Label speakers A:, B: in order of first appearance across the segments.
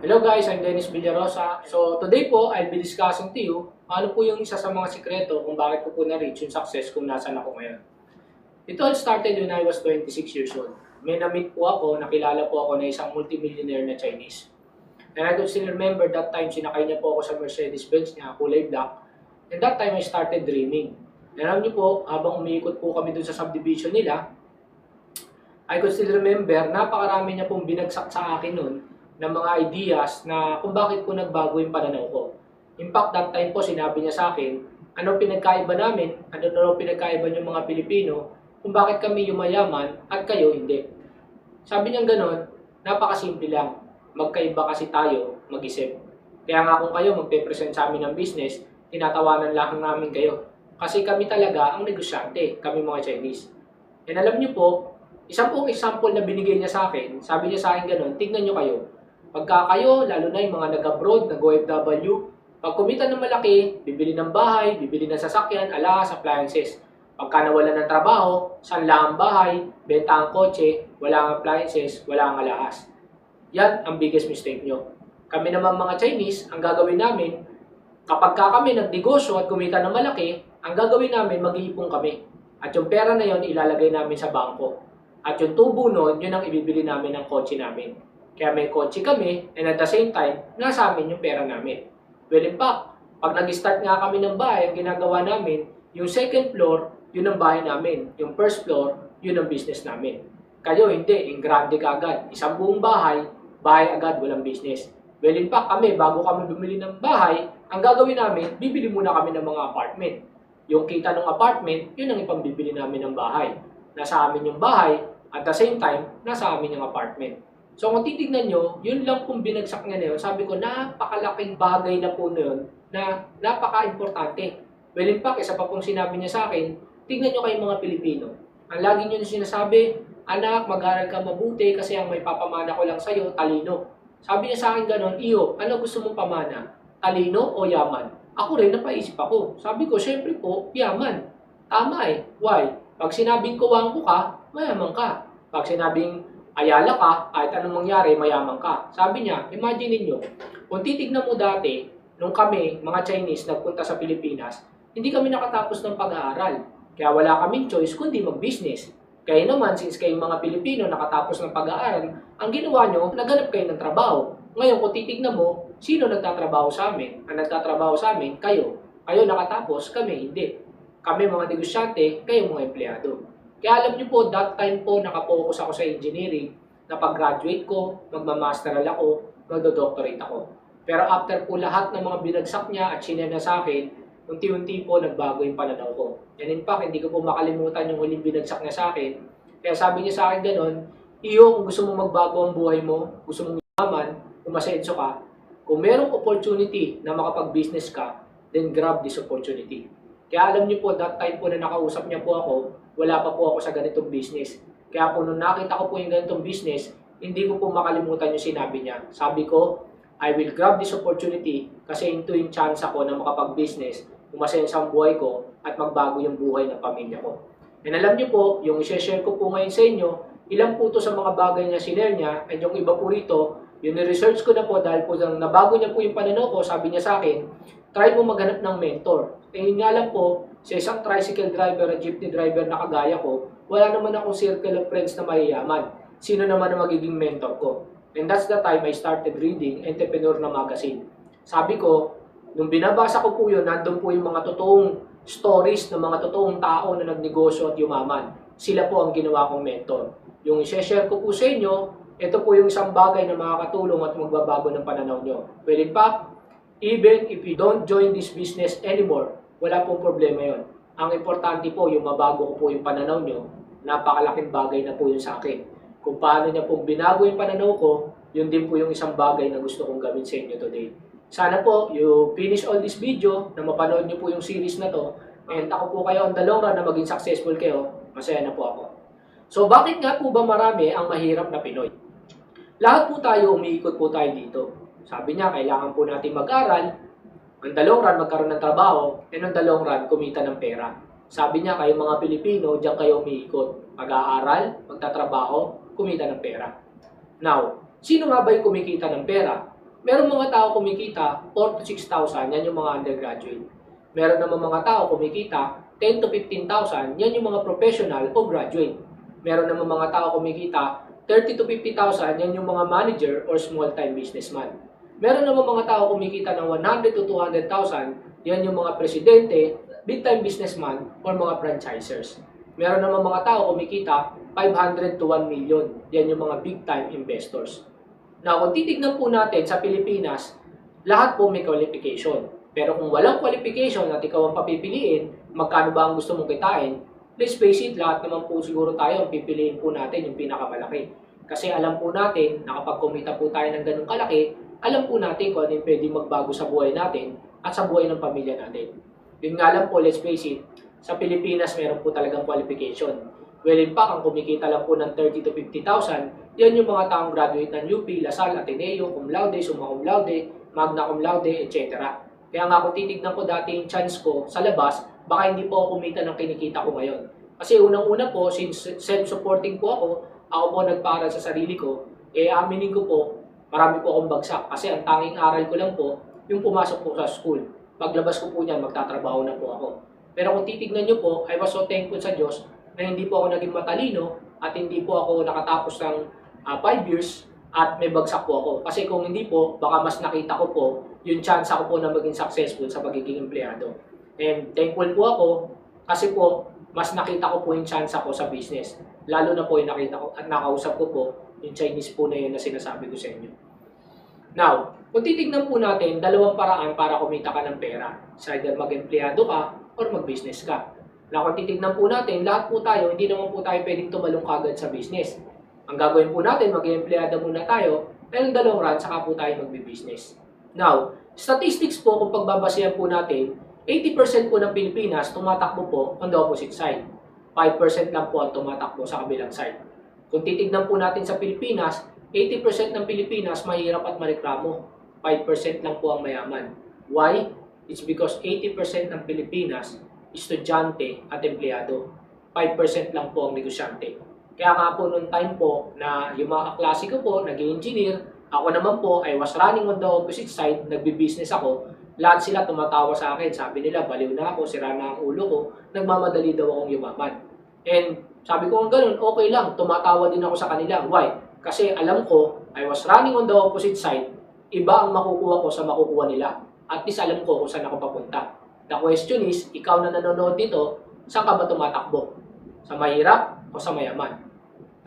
A: Hello guys, I'm Dennis Villarosa. So today po, I'll be discussing to you ano po yung isa sa mga sikreto kung bakit ko po na-reach yung success kung nasan ako ngayon. It all started when I was 26 years old. May na-meet po ako, nakilala po ako na isang multimillionaire na Chinese. And I could still remember that time sinakay niya po ako sa Mercedes-Benz niya, kulay black. And that time I started dreaming. And alam niyo po, habang umiikot po kami dun sa subdivision nila, I could still remember, napakarami niya pong binagsak sa akin noon ng mga ideas na kung bakit po nagbago yung pananaw ko. In fact, that time po sinabi niya sa akin, ano pinagkaiba namin, ano na pinagkaiba ng mga Pilipino, kung bakit kami yumayaman at kayo hindi. Sabi niya gano'n, napakasimple lang, magkaiba kasi tayo mag-isip. Kaya nga kung kayo magpe-present sa amin ng business, tinatawanan lang namin kayo. Kasi kami talaga ang negosyante, kami mga Chinese. And alam niyo po, isang pong example na binigay niya sa akin, sabi niya sa akin gano'n, tignan niyo kayo. Pagka kayo, lalo na yung mga nag-abroad, nag-OFW, pag kumita ng malaki, bibili ng bahay, bibili ng sasakyan, alahas, appliances. Pagka nawalan ng trabaho, sanla ang bahay, benta ang kotse, wala ang appliances, wala ang alahas. Yan ang biggest mistake nyo. Kami naman mga Chinese, ang gagawin namin, kapag kami nagnegosyo at kumita ng malaki, ang gagawin namin, mag-iipon kami. At yung pera na yon ilalagay namin sa bangko. At yung tubo nun, yun ang ibibili namin ng kotse namin. Kaya may kotse kami, and at the same time, nasa amin yung pera namin. Well, in fact, pag nag-start nga kami ng bahay, ang ginagawa namin, yung second floor, yun ang bahay namin. Yung first floor, yun ang business namin. Kayo, hindi. Yung grande ka agad. Isang buong bahay, bahay agad, walang business. Well, in fact, kami, bago kami bumili ng bahay, ang gagawin namin, bibili muna kami ng mga apartment. Yung kita ng apartment, yun ang ipambibili namin ng bahay. Nasa amin yung bahay, at the same time, nasa amin yung apartment. So kung titignan nyo, yun lang kung binagsak niya na yun, sabi ko, napakalaking bagay na po na yun, na napaka-importante. Well, in fact, isa pa pong sinabi niya sa akin, tignan nyo kayong mga Pilipino. Ang lagi nyo sinasabi, anak, mag-aral ka mabuti kasi ang may papamana ko lang sa'yo, talino. Sabi niya sa akin ganon, iyo, ano gusto mong pamana? Talino o yaman? Ako rin, napaisip ako. Sabi ko, syempre po, yaman. Tama eh. Why? Pag sinabing kuwangko ka, mayaman ka. Pag sinabing ayala ka, kahit anong mangyari, mayaman ka. Sabi niya, imagine niyo, kung titignan mo dati, nung kami, mga Chinese, nagpunta sa Pilipinas, hindi kami nakatapos ng pag-aaral. Kaya wala kaming choice kundi mag-business. Kaya naman, since kayong mga Pilipino nakatapos ng pag-aaral, ang ginawa nyo, naghanap kayo ng trabaho. Ngayon, kung titignan mo, sino nagtatrabaho sa amin? Ang nagtatrabaho sa amin, kayo. Kayo nakatapos, kami hindi. Kami mga negosyante, kayo mga empleyado. Kaya alam niyo po, that time po, nakapokus ako sa engineering, na pag-graduate ko, magmamasteral ako, magdo-doctorate ako. Pero after po lahat ng mga binagsak niya at sinena sa akin, unti-unti po nagbago yung pananaw ko. And in fact, hindi ko po makalimutan yung huling binagsak niya sa akin. Kaya sabi niya sa akin ganon, iyo, kung gusto mong magbago ang buhay mo, gusto mong yaman, umasenso ka, kung merong opportunity na makapag-business ka, then grab this opportunity. Kaya alam niyo po, that time po na nakausap niya po ako, wala pa po ako sa ganitong business. Kaya po nung nakita ko po yung ganitong business, hindi ko po makalimutan yung sinabi niya. Sabi ko, I will grab this opportunity kasi ito yung chance ako na makapag-business, umasensa ang buhay ko at magbago yung buhay ng pamilya ko. And alam niyo po, yung i-share ko po ngayon sa inyo, ilang po ito sa mga bagay na sinare niya, and yung iba po rito, yung research ko na po dahil po nabago niya po yung pananaw ko, sabi niya sa akin, try mo maghanap ng mentor. Eh yun nga lang po, sa isang tricycle driver at jeepney driver na kagaya ko, wala naman akong circle of friends na mayayaman. Sino naman ang magiging mentor ko? And that's the time I started reading Entrepreneur na magazine. Sabi ko, nung binabasa ko po yun, nandun po yung mga totoong stories ng mga totoong tao na nagnegosyo at yumaman. Sila po ang ginawa kong mentor. Yung i-share ko po sa inyo, ito po yung isang bagay na makakatulong at magbabago ng pananaw nyo. Well, in fact, even if you don't join this business anymore, wala pong problema yon. Ang importante po, yung mabago ko po yung pananaw nyo, napakalaking bagay na po yun sa akin. Kung paano niya pong binago yung pananaw ko, yun din po yung isang bagay na gusto kong gawin sa inyo today. Sana po, you finish all this video, na mapanood nyo po yung series na to, and ako po kayo on the long run na maging successful kayo, masaya na po ako. So bakit nga po ba marami ang mahirap na Pinoy? Lahat po tayo, umiikot po tayo dito. Sabi niya, kailangan po natin mag-aral, on the long run, magkaroon ng trabaho, and on the long run, kumita ng pera. Sabi niya, kayong mga Pilipino, diyan kayo umiikot. Mag-aaral, magtatrabaho, kumita ng pera. Now, sino nga ba yung kumikita ng pera? Meron mga tao kumikita 4 to 6,000, yan yung mga undergraduate. Meron naman mga tao kumikita 10 to 15,000, yan yung mga professional o graduate. Meron naman mga tao kumikita 30 to 50,000, yan yung mga manager or small-time businessman. Meron naman mga tao kumikita ng 100 to 200,000, yan yung mga presidente, big-time businessman, or mga franchisers. Meron naman mga tao kumikita 500 to 1 million, yan yung mga big-time investors. Now, kung titignan po natin sa Pilipinas, lahat po may qualification. Pero kung walang qualification at ikaw ang papipiliin, magkano ba ang gusto mong kitain, let's face it, lahat naman po siguro tayo ang pipiliin po natin yung pinakamalaki. Kasi alam po natin na kapag kumita po tayo ng ganung kalaki, alam po natin kung ano yung pwede magbago sa buhay natin at sa buhay ng pamilya natin. Yun nga lang po, let's face it, sa Pilipinas meron po talagang qualification. Well, in fact, ang kumikita lang po ng 30 to 50,000, yan yung mga taong graduate ng UP, Lasal, Ateneo, cum laude, summa cum laude, magna cum laude, etc. Kaya nga kung titignan ko dati yung chance ko sa labas, baka hindi po ako kumita ng kinikita ko ngayon. Kasi unang-una po, since self-supporting po ako po nagpaaral sa sarili ko, aminin ko po, marami po akong bagsak. Kasi ang tanging aral ko lang po, yung pumasok po sa school. Paglabas ko po niyan, magtatrabaho na po ako. Pero kung titignan nyo po, I was so thankful sa Diyos na hindi po ako naging matalino at hindi po ako nakatapos ng 5 years at may bagsak po ako. Kasi kung hindi po, baka mas nakita ko po yung chance ako po na maging successful sa pagiging empleyado. And thankful po ako kasi po mas nakita ko po yung chance ako sa business. Lalo na po yung nakita ko at nakausap ko po yung Chinese po na yun na sinasabi ko sa inyo. Now, kung titignan po natin, dalawang paraan para kumita ka ng pera. Sa either mag-empleyado ka or mag-business ka. Na kung titignan po natin, lahat po tayo, hindi naman po tayo pwedeng tumalong kagad sa business. Ang gagawin po natin, mag-empleyado muna tayo, pero dalawang run, saka po tayo mag-business. Now, statistics po, kung pagbabasehan po natin, 80% po ng Pilipinas tumatakbo po on the opposite side. 5% lang po ang tumatakbo sa kabilang side. Kung titignan po natin sa Pilipinas, 80% ng Pilipinas mahirap at mareklamo. 5% lang po ang mayaman. Why? It's because 80% ng Pilipinas estudyante at empleyado. 5% lang po ang negosyante. Kaya nga po noong time po na yung mga kaklase ko po, nag-engineer, ako naman po, I was running on the opposite side, nagbi-business ako, lahat sila tumatawa sa akin. Sabi nila, baliw na ako, sira na ang ulo ko, nagmamadali daw akong yumaman. And sabi ko, ganun, okay lang, tumatawa din ako sa kanila. Why? Kasi alam ko, I was running on the opposite side, iba ang makukuha ko sa makukuha nila. At least alam ko kung saan ako papunta. The question is, ikaw na nanonood dito, saan ka ba tumatakbo? Sa mahirap o sa mayaman?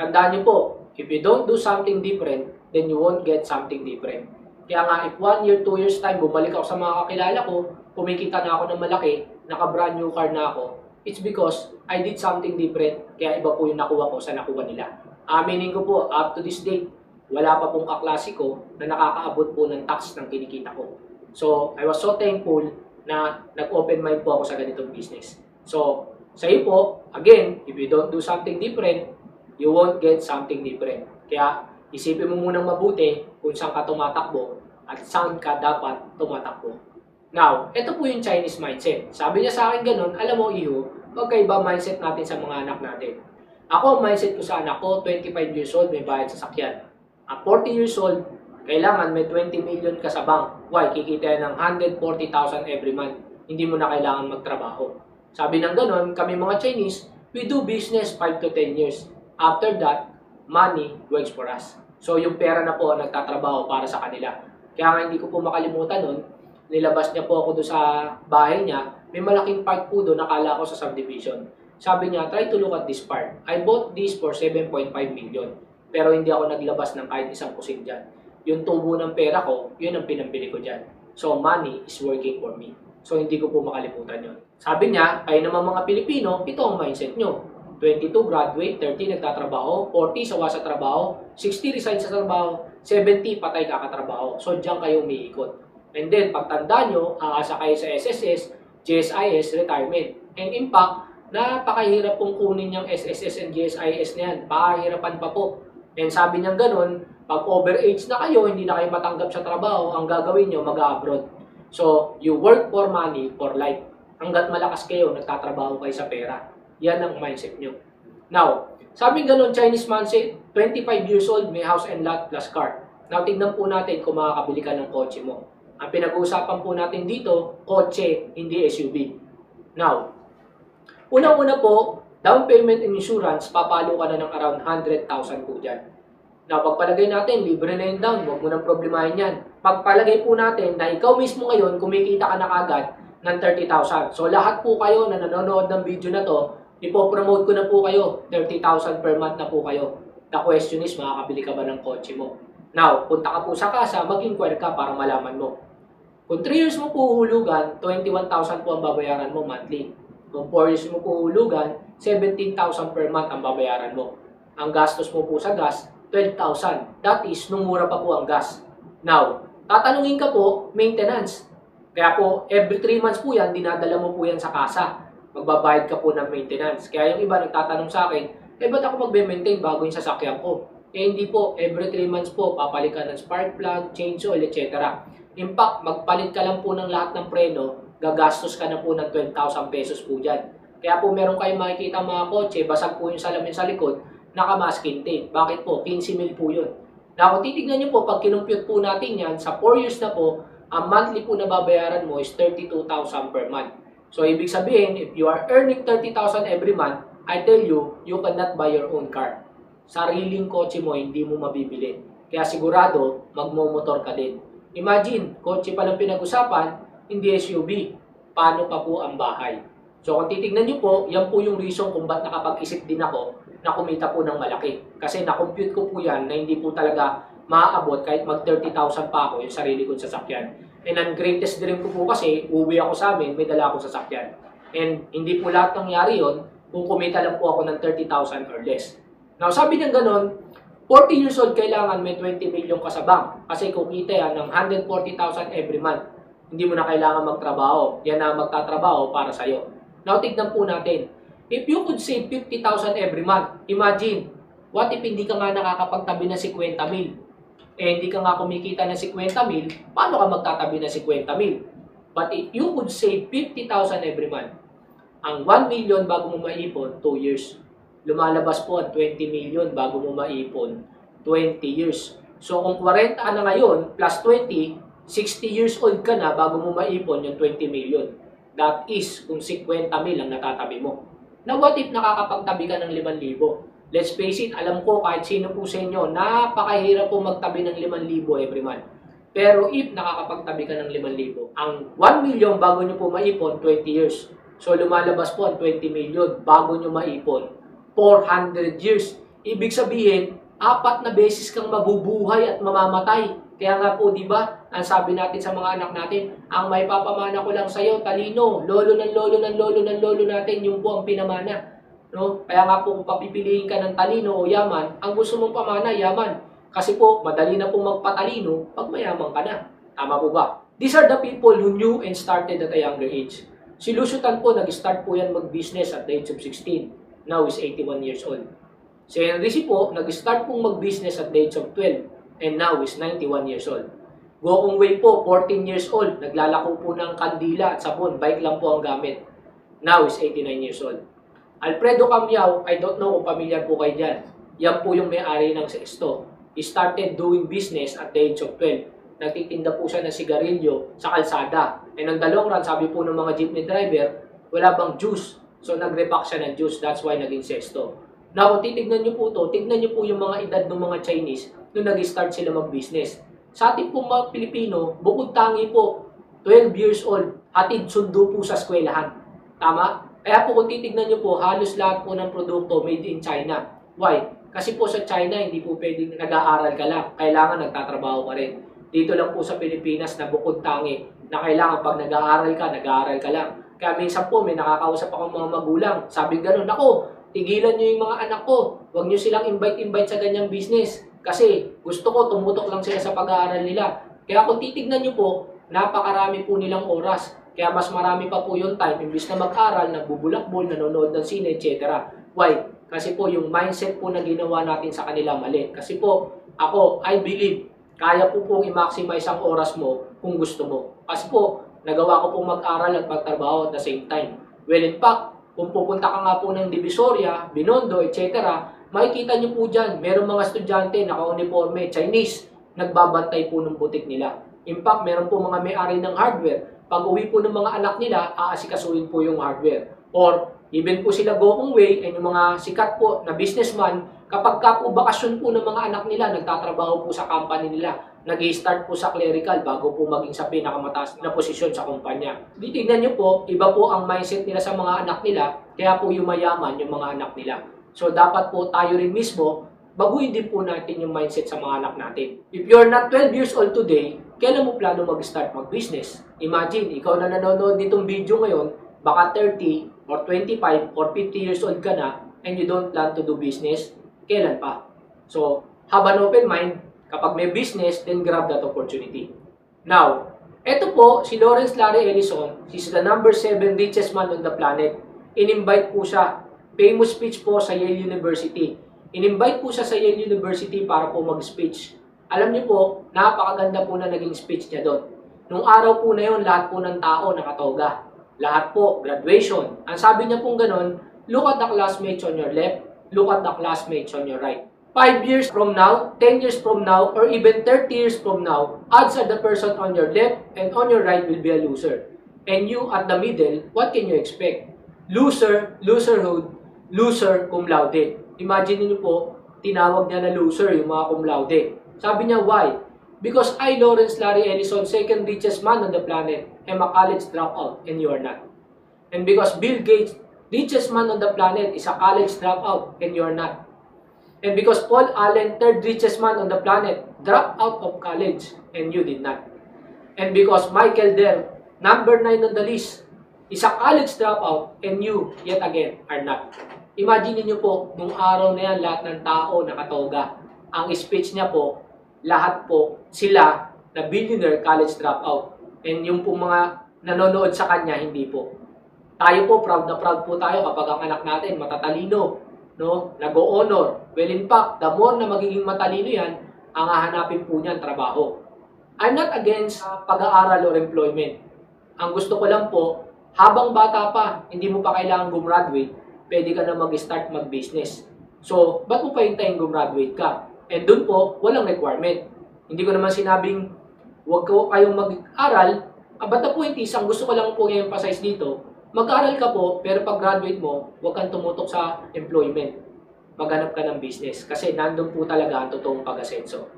A: Tandaan niyo po, if you don't do something different, then you won't get something different. Kaya nga, if 1 year, 2 years time, bumalik ako sa mga kakilala ko, kumikita na ako ng malaki, naka-brand new car na ako, it's because I did something different, kaya iba po yung nakuha ko sa nakuha nila. Aminin ko po, up to this date, wala pa pong kaklase ko na nakakaabot po ng tax ng kinikita ko. So, I was so thankful na nag-open mind po ako sa ganitong business. So, sa iyo po, again, if you don't do something different, you won't get something different. Kaya, isipin mo munang mabuti kung saan ka tumatakbo at saan ka dapat tumatakbo. Now, ito po yung Chinese mindset. Sabi niya sa akin ganun, alam mo, Iho, magkaiba mindset natin sa mga anak natin. Ako, mindset ko sa anak ko, 25 years old, may bayad sa sakyan. At 40 years old, kailangan may 20 million ka sa bank. Why? Kikita ng 140,000 every month. Hindi mo na kailangan magtrabaho. Sabi ng ganun, kami mga Chinese, we do business 5 to 10 years. After that, money works for us. So yung pera na po ang nagtatrabaho para sa kanila. Kaya nga hindi ko po makalimutan nun, nilabas niya po ako doon sa bahay niya, may malaking park po doon, nakala ko sa subdivision. Sabi niya, try to look at this park. I bought this for 7.5 million. Pero hindi ako naglabas ng kahit isang kusin dyan. Yung tubo ng pera ko, yun ang pinambili ko dyan. So, money is working for me. So, hindi ko po makalimutan yun. Sabi niya, kayo naman mga Pilipino, ito ang mindset nyo. 22 graduate, 30 nagtatrabaho, 40 sawa sa trabaho, 60 resign sa trabaho, 70 patay kakatrabaho. So, diyan kayo umiikot. And then, pagtanda nyo, aasa kayo sa SSS, GSIS, retirement. And in fact, napakahirap pong kunin yung SSS and GSIS na yan. Pakahirapan pa po. And sabi niya ganun, pag overage na kayo, hindi na kayo matanggap sa trabaho, ang gagawin nyo, mag-abroad. So, you work for money, for life. Hanggat malakas kayo, nagtatrabaho kayo sa pera. Yan ang mindset nyo. Now, sabi ganun, Chinese mindset, 25 years old, may house and lot plus car. Now, tignan po natin kung makakabili ka ng kotse mo. Ang pinag-uusapan po natin dito, kotse, hindi SUV. Now, unang-una po, down payment and insurance, papalo ka na ng around 100,000 po dyan. Now, pagpalagay natin, libre na yung down, huwag mo nang problemahin yan. Pagpalagay po natin na ikaw mismo ngayon, kumikita ka na kagad ng 30,000. So, lahat po kayo na nanonood ng video na to, ipopromote ko na po kayo, 30,000 per month na po kayo. The question is, makakabili ka ba ng kotse mo? Now, punta ka po sa kasa, mag-inquire ka para malaman mo. Kung 3 years mo po uhulugan, 21,000 po ang babayaran mo monthly. Kung 4 years mo po uhulugan, 17,000 per month ang babayaran mo. Ang gastos mo po sa gas, 12,000. That is, nung mura pa po ang gas. Now, tatanungin ka po, maintenance. Kaya po, every 3 months po yan, dinadala mo po yan sa kasa. Magbabayad ka po ng maintenance. Kaya yung iba nagtatanong sa akin, ba't ako magbe-maintain bago yung sasakyan ko? Hindi po, every 3 months po, papalit ka ng spark plug, change oil, etc. In fact, magpalit ka lang po ng lahat ng preno, gagastos ka na po ng 12,000 pesos po dyan. Kaya po meron kayong makikita mga kotse, basag po yung salamin sa likod, naka-masking tape. Bakit po? 15 mil po yun. Na kung titignan nyo po, pag kinumpute po natin yan, sa 4 years na po, ang monthly po na babayaran mo is 32,000 per month. So, ibig sabihin, if you are earning 30,000 every month, I tell you, you cannot buy your own car. Sariling kotse mo, hindi mo mabibili. Kaya sigurado, magmomotor ka din. Imagine, kotse pa lang pinag-usapan, hindi SUV. Paano pa po ang bahay? So, kung titignan nyo po, yan po yung reason kung ba't nakapag-isip din ako na kumita po ng malaki. Kasi na-compute ko po yan na hindi po talaga maaabot kahit mag 30,000 pa ako yung sarili kong sasakyan. And ang greatest dream ko po kasi, uwi ako sa amin, may dala akong sasakyan. And hindi po lahat nangyari yun kung kumita lang po ako ng 30,000 or less. Now, sabi ng ganon, 40 years old kailangan may 20 million ka sa bank. Kasi kumita yan ng 140,000 every month. Hindi mo na kailangan magtrabaho. Yan na magtatrabaho para sa'yo. Now, tignan po natin. If you could save 50,000 every month, imagine, what if hindi ka nga nakakapagtabi ng 50 mil? Hindi ka nga kumikita ng 50 mil, paano ka magtatabi ng 50 mil? But if you could save 50,000 every month, ang 1 million bago mo maipon, 2 years. Lumalabas po ang 20 million bago mo maipon, 20 years. So kung 40 ka na ngayon, plus 20, 60 years old ka na bago mo maipon yung 20 million. That is, kung 50 mil ang natatabi mo. Now, what if nakakapagtabi ka ng 5,000? Let's face it, alam ko kahit sino po sa inyo, napakahirap po magtabi ng 5,000 every month. Pero if nakakapagtabi ka ng 5,000, ang 1 million bago nyo po maipon, 20 years. So, lumalabas po ang 20 million bago nyo maipon, 400 years. Ibig sabihin, 4 na beses kang mabubuhay at mamamatay. Kaya nga po, di ba, ang sabi natin sa mga anak natin, ang may papamana ko lang sa'yo, talino, lolo ng lolo ng lolo ng lolo natin, yung po ang pinamana. No? Kaya nga po, kung papipiliin ka ng talino o yaman, ang gusto mong pamana, yaman. Kasi po, madali na po magpatalino pag mayaman ka na. Tama po ba? These are the people who knew and started at a younger age. Si Lucio Tan po, nag-start po yan mag-business at the age of 16. Now is 81 years old. Si Henry C. po, nag-start pong mag-business at the age of 12. And now is 91 years old. Go Kong Wei po, 14 years old. Naglalako po ng kandila at sabon. Bike lang po ang gamit. Now is 89 years old. Alfredo Camiao, I don't know kung pamilyar po kayo dyan. Yan po yung may-ari ng Sexto. He started doing business at the age of 12. Nagtitinda po siya ng sigarilyo sa kalsada. And on the long run, sabi po ng mga jeepney driver, wala bang juice? So nag-repack siya ng juice. That's why naging Sexto. Now, kung titignan nyo po to, tignan nyo po yung mga edad ng mga Chinese nung nag-start sila mag-business. Sa ating pong mga Pilipino, bukod tangi po, 12 years old, hatid sundo po sa eskwelahan. Tama? Kaya po kung titignan nyo po, halos lahat po ng produkto made in China. Why? Kasi po sa China, hindi po pwedeng nag-aaral ka lang. Kailangan nagtatrabaho ka rin. Dito lang po sa Pilipinas na bukod tangi, na kailangan pag nag-aaral ka lang. Kaya minsan po, may nakakausap akong mga magulang. Sabi gano'n, ako, tigilan nyo yung mga anak ko. Huwag nyo silang invite sa ganyang business. Kasi gusto ko tumutok lang sila sa pag-aaral nila. Kaya kung titignan nyo po, napakarami po nilang oras. Kaya mas marami pa po yung time. Imbis na mag-aral, nagbubulakbol, nanonood ng sine, etc. Why? Kasi po yung mindset po na ginawa natin sa kanila mali. Kasi po, ako, I believe, kaya po pong i-maximize ang oras mo kung gusto mo. Kasi po, nagawa ko pong mag-aral at magtrabaho at the same time. Well, in fact, kung pupunta ka nga po ng Divisoria, Binondo, etc., makikita nyo po dyan, merong mga estudyante naka-uniforme, Chinese. nagbabantay po ng butik nila. In fact, meron po mga may-ari ng hardware. Pag uwi po ng mga anak nila, aasikasuhin po yung hardware. Or even po sila Go Kong Wei and yung mga sikat po na businessman, kapag ka po bakasyon po ng mga anak nila, nagtatrabaho po sa company nila, nag-i-start po sa clerical bago po maging sa pinakamataas na posisyon sa kumpanya. Titignan nyo po, iba po ang mindset nila sa mga anak nila, kaya po yumayaman yung mga anak nila. So dapat po tayo rin mismo, baguhin din po natin yung mindset sa mga anak natin. If you're not 12 years old today, kailan mo plano mag-start mag-business? Imagine, ikaw na nanonood nitong video ngayon, baka 30 or 25 or 50 years old ka na and you don't plan to do business, kailan pa? So, have an open mind. Kapag may business, then grab that opportunity. Now, eto po, si Lawrence Larry Ellison, he's the number 7 richest man on the planet. In-invite po siya. Famous speech po sa Yale University. In-invite po siya sa Yale University para po mag-speech. Alam niyo po, napakaganda po na naging speech niya doon. Nung araw po na yun, lahat po ng tao nakatoga. Lahat po, graduation. Ang sabi niya pong ganun, look at the classmates on your left, look at the classmates on your right. 5 years from now, 10 years from now, or even 30 years from now, odds are the person on your left and on your right will be a loser. And you at the middle, what can you expect? Loser, loserhood, loser cum laude. Imagine niyo po, tinawag niya na loser yung mga cum laude. Sabi niya, why? Because I, Lawrence Larry Ellison, second richest man on the planet, am a college dropout and you are not. And because Bill Gates, richest man on the planet, is a college dropout and you are not. And because Paul Allen, third richest man on the planet, dropped out of college and you did not. And because Michael Dell, number 9 on the list, is a college dropout and you, yet again, are not. Imagine niyo po, nung araw na yan, lahat ng tao nakatoga. Ang speech niya po, lahat po sila na billionaire college dropout. And yung po mga nanonood sa kanya, hindi po. Tayo po, proud na proud po tayo kapag ang anak natin matatalino, no? Nag-o-honor. Well, in fact, the more na magiging matalino yan, ang hahanapin po niyan trabaho. I'm not against pag-aaral or employment. Ang gusto ko lang po, habang bata pa, hindi mo pa kailangan gumraduate, pwede ka na mag-start mag-business. So, ba't mo pa hintayin gumraduate ka? And dun po, walang requirement. Hindi ko naman sinabing, huwag kayong mag-aral. But the point is, ang gusto ko lang po i-emphasize dito, mag-aral ka po, pero pag graduate mo, huwag kang tumutok sa employment. Maghanap ka ng business. Kasi nandun po talaga ang totoong pag-asenso.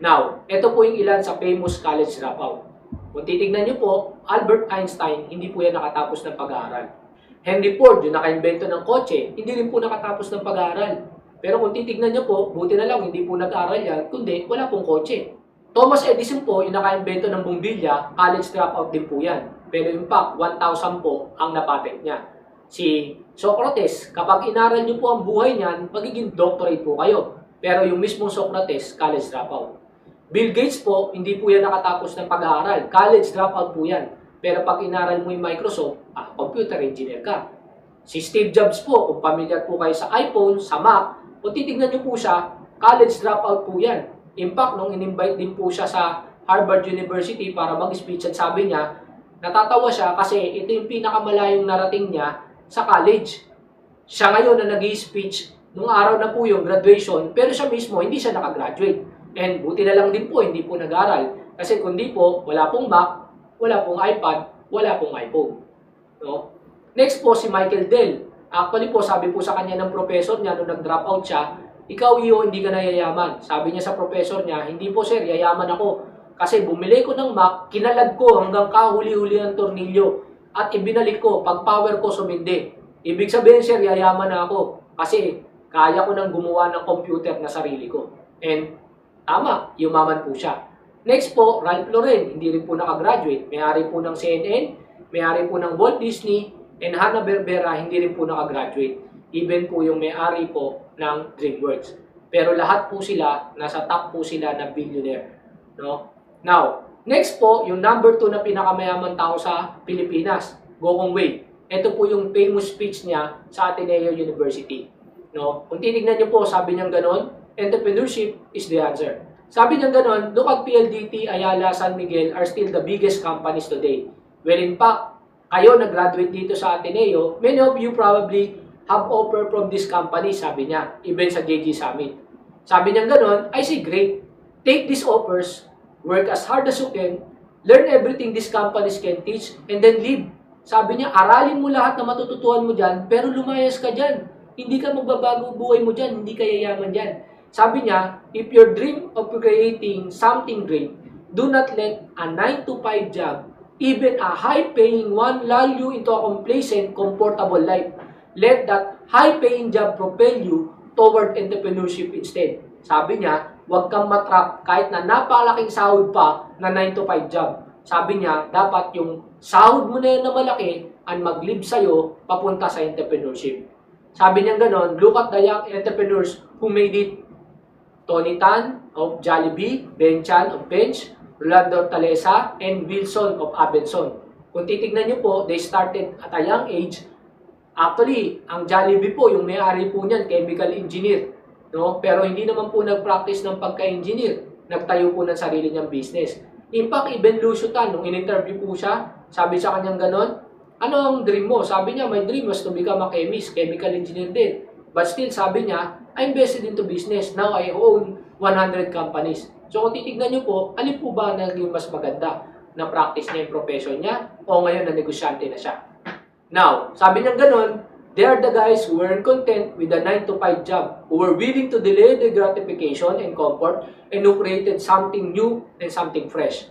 A: Now, ito po yung ilan sa famous college dropout. Kung titignan nyo po, Albert Einstein, hindi po yan nakatapos ng pag-aaral. Henry Ford, yung naka-invento ng kotse, hindi rin po nakatapos ng pag-aaral. Pero kung titignan nyo po, buti na lang, hindi po nag-aaral yan, kundi wala pong kotse. Thomas Edison po, yung naka-invento ng bumbilya, college dropout din po yan. Pero in fact, 1,000 po ang napatent niya. Si Socrates, kapag inaral niyo po ang buhay niyan, magiging doctorate po kayo. Pero yung mismong Socrates, college dropout. Bill Gates po, hindi po yan nakatapos ng pag-aaral. College dropout po yan. Pero pag inaral mo yung Microsoft, computer engineer ka. Si Steve Jobs po, kung pamilyar po kayo sa iPhone, sa Mac, kung titignan niyo po siya, college dropout po yan. In fact, nung in-invite din po siya sa Harvard University para mag-speech at sabi niya, natatawa siya kasi ito yung pinakamalayong narating niya sa college. Siya ngayon na nag-i-speech, nung araw na po yung graduation, pero siya mismo hindi siya nakagraduate. And buti na lang din po, hindi po nag-aral. Kasi kundi po, wala pong Mac, wala pong iPad, wala pong iPhone. No? Next po, si Michael Dell. Actually po, sabi po sa kanya ng professor niya nung nag-drop out siya, ikaw iyo, hindi ka na yayaman. Sabi niya sa professor niya, hindi po sir, yayaman ako. Kasi bumili ko ng Mac, kinalag ko hanggang kahuli-huli ang tornilyo. At ibinalik ko, pag power ko sumindi. Ibig sabihin sir, yayaman na ako. Kasi kaya ko nang gumawa ng computer na sarili ko. And tama, yumaman po siya. Next po, Ralph Lauren, hindi rin po nakagraduate. May-ari po ng CNN, may-ari po ng Walt Disney, and Hanna-Barbera, hindi rin po nakagraduate. Even po yung may-ari po ng DreamWorks. Pero lahat po sila, nasa top po sila na billionaire. No? Now, next po, yung number 2 na pinakamayaman tao sa Pilipinas, Go Kong Wei. Ito po yung famous speech niya sa Ateneo University. No? Kung titignan niyo po, sabi niya gano'n, entrepreneurship is the answer. Sabi niya gano'n, look at PLDT, Ayala, San Miguel are still the biggest companies today. Well, in fact, kayo nag-graduate dito sa Ateneo, many of you probably have offer from this company, sabi niya, even sa JG Summit. Sabi niya gano'n, I say great. take these offers, work as hard as you can, learn everything these companies can teach, and then leave. Sabi niya, aralin mo lahat na matututuhan mo dyan, pero lumayas ka dyan. Hindi ka magbabago buhay mo dyan, hindi ka yayaman dyan. Sabi niya, if your dream of creating something great, do not let a 9 to 5 job, even a high-paying one, lull you into a complacent, comfortable life. Let that high-paying job propel you toward entrepreneurship instead. Sabi niya, huwag kang matrap kahit na napakalaking sahod pa na 9 to 5 job. Sabi niya, dapat yung sahod mo na yan na malaki ang mag-lead sa'yo papunta sa entrepreneurship. Sabi niya ganon, look at the young entrepreneurs who made it. Tony Tan of Jollibee, Ben Chan of Bench, Rolando Talesa, and Wilson of Abenson. Kung titignan niyo po, they started at a young age. Actually, ang Jollibee po, yung may-ari po niyan, chemical engineer. No? Pero hindi naman po nag-practice ng pagka-engineer. Nagtayo po ng sarili niyang business. In fact, even Lucio Tan, nung in-interview po siya, sabi sa kanyang ganon, ano ang dream mo? Sabi niya, my dream was to become a chemist, chemical engineer din. But still, sabi niya, I invested into business. Now, I own 100 companies. So, kung titignan niyo po, alin po ba naging mas maganda na practice niya yung profession niya o ngayon na negosyante na siya? Now, sabi niya ganon, they are the guys who weren't content with the 9 to 5 job, who were willing to delay the gratification and comfort, and who created something new and something fresh.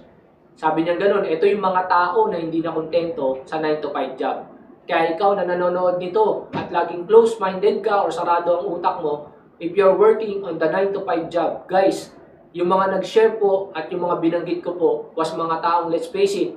A: Sabi niya ganon, ito yung mga tao na hindi na kontento sa 9 to 5 job. Kaya ikaw na nanonood nito at laging close-minded ka or sarado ang utak mo, if you're working on the 9 to 5 job, guys, yung mga nag-share po at yung mga binanggit ko po was mga taong, let's face it,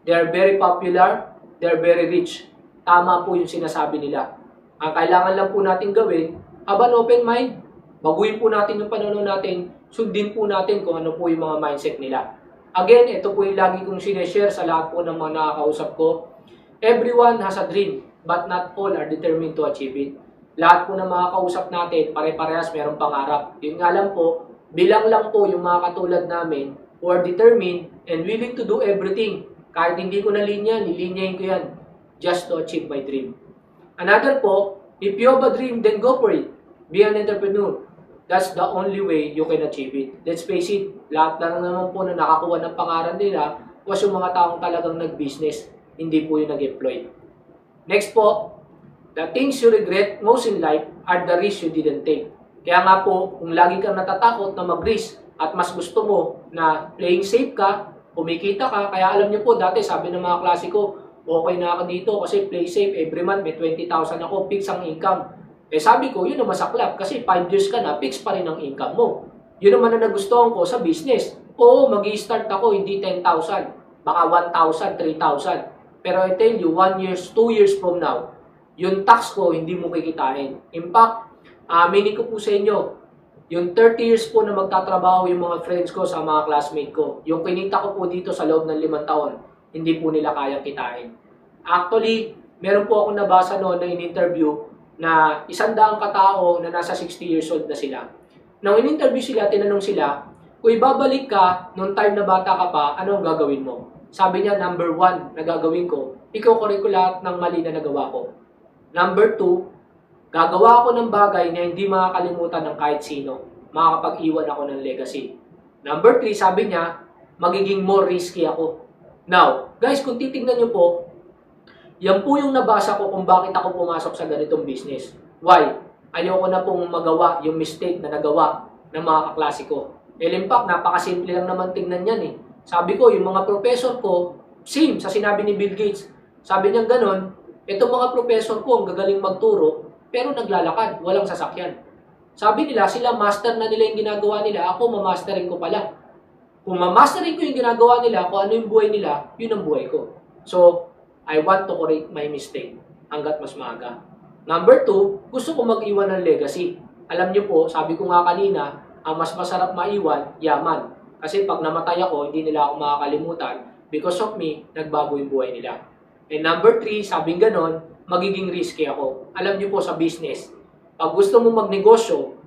A: they are very popular, they are very rich. Tama po yung sinasabi nila. Ang kailangan lang po natin gawin, have an open mind. Baguhin po natin yung pananaw natin, sundin po natin kung ano po yung mga mindset nila. Again, ito po yung lagi kong sineshare sa lahat po ng mga nakakausap ko. Everyone has a dream, but not all are determined to achieve it. Lahat po ng mga kausap natin, pare-parehas mayroong pangarap. Yun nga lang po, bilang lang po yung mga katulad namin who are determined and willing to do everything. Kahit hindi ko na linya, nilinyahin ko yan just to achieve my dream. Another po, if you have a dream, then go for it. Be an entrepreneur. That's the only way you can achieve it. Let's face it, lahat na naman po na nakakuha ng pangalan nila was yung mga taong talagang nag-business, hindi po yung nag-employ. Next po, the things you regret most in life are the risks you didn't take. Kaya nga po, kung lagi kang natatakot na mag-risk at mas gusto mo na playing safe ka, kumikita ka, kaya alam niyo po, dati sabi ng mga klase ko, okay na ako dito kasi play safe, every month may 20,000 ako, fix ang income. Eh sabi ko, yun naman sa club kasi 5 years ka na, fix pa rin ang income mo. Yun naman na nagustuhan ko sa business. Oo, mag-i-start ako, hindi 10,000, baka 1,000, 3,000. Pero I tell you, 1 year, 2 years from now, yung tax ko, hindi mo kikitain. In fact, aminin ko po sa inyo, yung 30 years po na magtatrabaho yung mga friends ko sa mga classmate ko, yung kinita ko po dito sa loob ng 5 taon, hindi po nila kayang kitain. Actually, meron po akong nabasa noon na in-interview na 100 katao na nasa 60 years old na sila. Nung in-interview sila, tinanong sila, kung ibabalik ka nung time na bata ka pa, ano ang gagawin mo? Sabi niya, number 1 na gagawin ko, iko-correct ko lahat ng mali na nagawa ko. Number 2, gagawa ako ng bagay na hindi makakalimutan ng kahit sino. Makakapag-iwan ako ng legacy. Number 3, sabi niya, magiging more risky ako. Now, guys, kung titignan niyo po, yan po yung nabasa ko kung bakit ako pumasok sa ganitong business. Why? Ayoko na pong magawa yung mistake na nagawa ng mga kaklase ko. In fact, napakasimple lang naman tingnan yan eh. Sabi ko, yung mga professor ko, same sa sinabi ni Bill Gates. Sabi niya ganon, itong mga professor ko ang gagaling magturo, pero naglalakad, walang sasakyan. Sabi nila, sila master na nila yung ginagawa nila, ako mamasterin ko pala. Kung mamasterin ko yung ginagawa nila, kung ano yung buhay nila, yun ang buhay ko. So, I want to correct my mistake hanggat mas maaga. Number 2, gusto ko mag-iwan ng legacy. Alam niyo po, sabi ko nga kanina, ang mas masarap maiwan, yaman. Kasi pag namatay ako, hindi nila ako makakalimutan. Because of me, nagbago yung buhay nila. And number 3, sabing ganon, magiging risky ako. Alam niyo po sa business, pag gusto mo magnegosyo,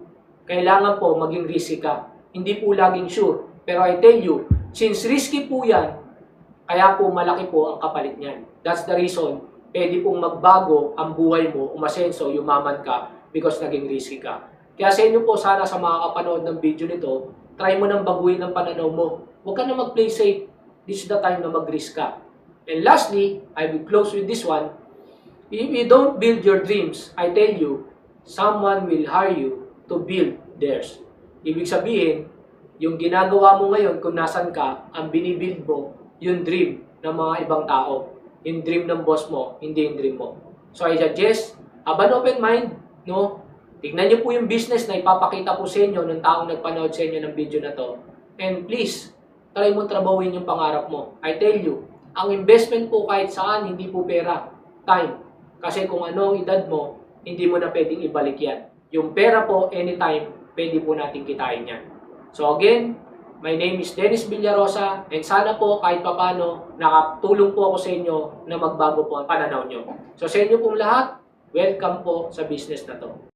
A: kailangan po maging risky ka. Hindi po laging sure. Pero I tell you, since risky po yan, kaya po malaki po ang kapalit niyan. That's the reason, pwede pong magbago ang buhay mo, umasenso, yumaman ka because naging risky ka. Kaya sa inyo po sana sa mga kapanood ng video nito, try mo nang baguhin ang pananaw mo. Huwag ka na mag-play safe. This is the time na mag-risk ka. And lastly, I will close with this one. If you don't build your dreams, I tell you, someone will hire you to build theirs. Ibig sabihin, yung ginagawa mo ngayon kung nasan ka, ang binibuild mo, yung dream ng mga ibang tao. Yung dream ng boss mo, hindi yung dream mo. So I suggest, have an open mind, no? Tignan niyo po yung business na ipapakita po sa inyo ng taong nagpanood sa inyo ng video na to. And please, try mo trabahuin yung pangarap mo. I tell you, ang investment po kahit saan, hindi po pera, time. Kasi kung ano ang edad mo, hindi mo na pwedeng ibalik yan. Yung pera po, anytime, pwede po natin kitain yan. So again, my name is Dennis Villarosa, and sana po kahit papano, nakatulong po ako sa inyo na magbago po ang pananaw nyo. So sa inyo pong lahat, welcome po sa business na to.